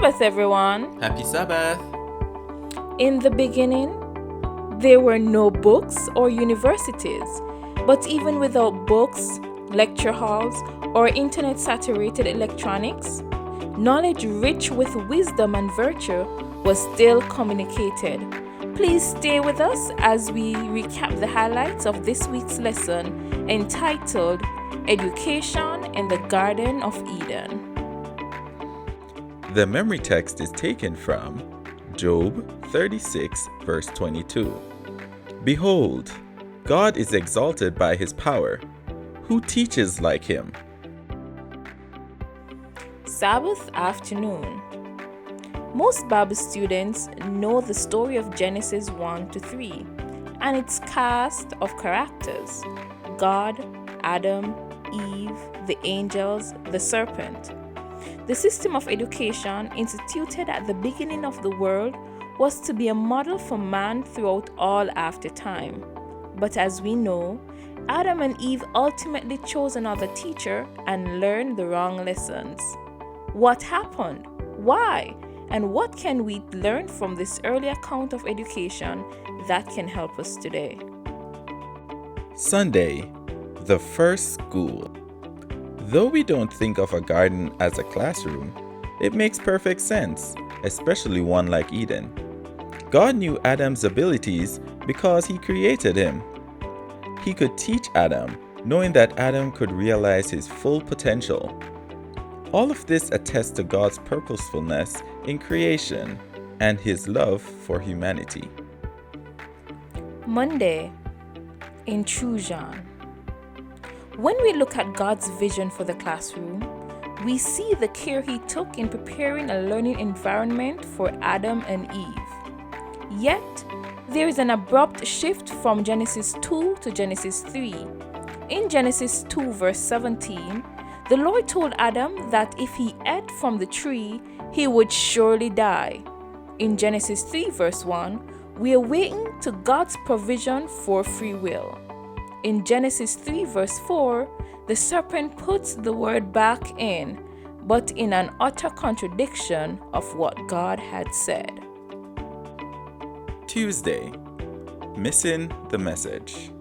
Sabbath, everyone! Happy Sabbath! In the beginning, there were no books or universities, but even without books, lecture halls, or internet saturated electronics, knowledge rich with wisdom and virtue was still communicated. Please stay with us as we recap the highlights of this week's lesson entitled Education in the Garden of Eden. The memory text is taken from Job 36, verse 22. Behold, God is exalted by his power. Who teaches like him? Sabbath afternoon. Most Bible students know the story of Genesis 1 to 3 and its cast of characters: God, Adam, Eve, the angels, the serpent. The system of education instituted at the beginning of the world was to be a model for man throughout all after time. But as we know, Adam and Eve ultimately chose another teacher and learned the wrong lessons. What happened? Why? And what can we learn from this early account of education that can help us today? Sunday, the first school. Though we don't think of a garden as a classroom, it makes perfect sense, especially one like Eden. God knew Adam's abilities because he created him. He could teach Adam, knowing that Adam could realize his full potential. All of this attests to God's purposefulness in creation and his love for humanity. Monday, intrusion. When we look at God's vision for the classroom, we see the care he took in preparing a learning environment for Adam and Eve. Yet, there is an abrupt shift from Genesis 2 to Genesis 3. In Genesis 2 verse 17, the Lord told Adam that if he ate from the tree, he would surely die. In Genesis 3 verse 1, we are waiting to God's provision for free will. In Genesis 3 verse 4, the serpent puts the word back in, but in an utter contradiction of what God had said. Tuesday, missing the message.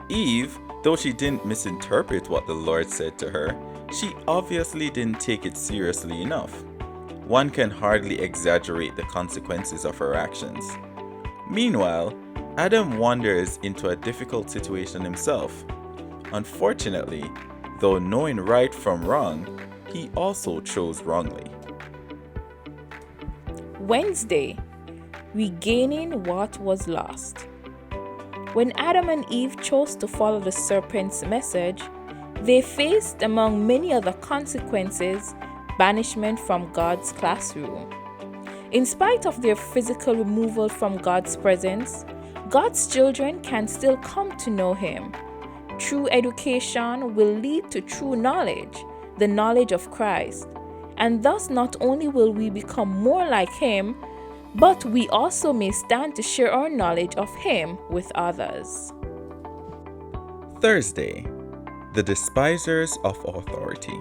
Eve, though she didn't misinterpret what the Lord said to her, she obviously didn't take it seriously enough. One can hardly exaggerate the consequences of her actions. Meanwhile, Adam wanders into a difficult situation himself. Unfortunately, though knowing right from wrong, he also chose wrongly. Wednesday, regaining what was lost. When Adam and Eve chose to follow the serpent's message, they faced, among many other consequences, banishment from God's classroom. In spite of their physical removal from God's presence, God's children can still come to know him. True education will lead to true knowledge, the knowledge of Christ. And thus not only will we become more like him, but we also may stand to share our knowledge of him with others. Thursday, the despisers of authority.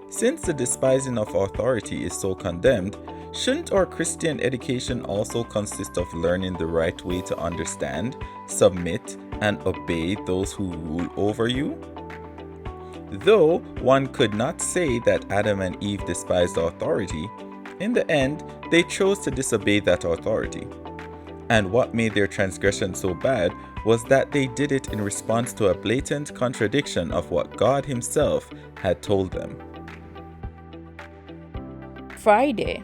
Since the despising of authority is so condemned, shouldn't our Christian education also consist of learning the right way to understand, submit, and obey those who rule over you? Though one could not say that Adam and Eve despised authority, in the end, they chose to disobey that authority. And what made their transgression so bad was that they did it in response to a blatant contradiction of what God himself had told them. Friday.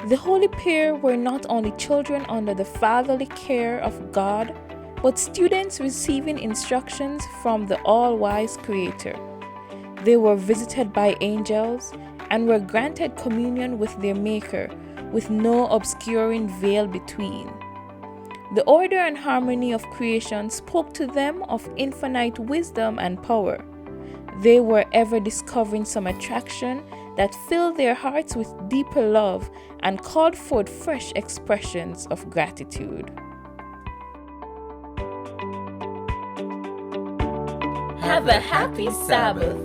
The holy pair were not only children under the fatherly care of God, but students receiving instructions from the all-wise Creator. They were visited by angels and were granted communion with their Maker, with no obscuring veil between. The order and harmony of creation spoke to them of infinite wisdom and power. They were ever discovering some attraction that filled their hearts with deeper love and called forth fresh expressions of gratitude. Have a happy Sabbath.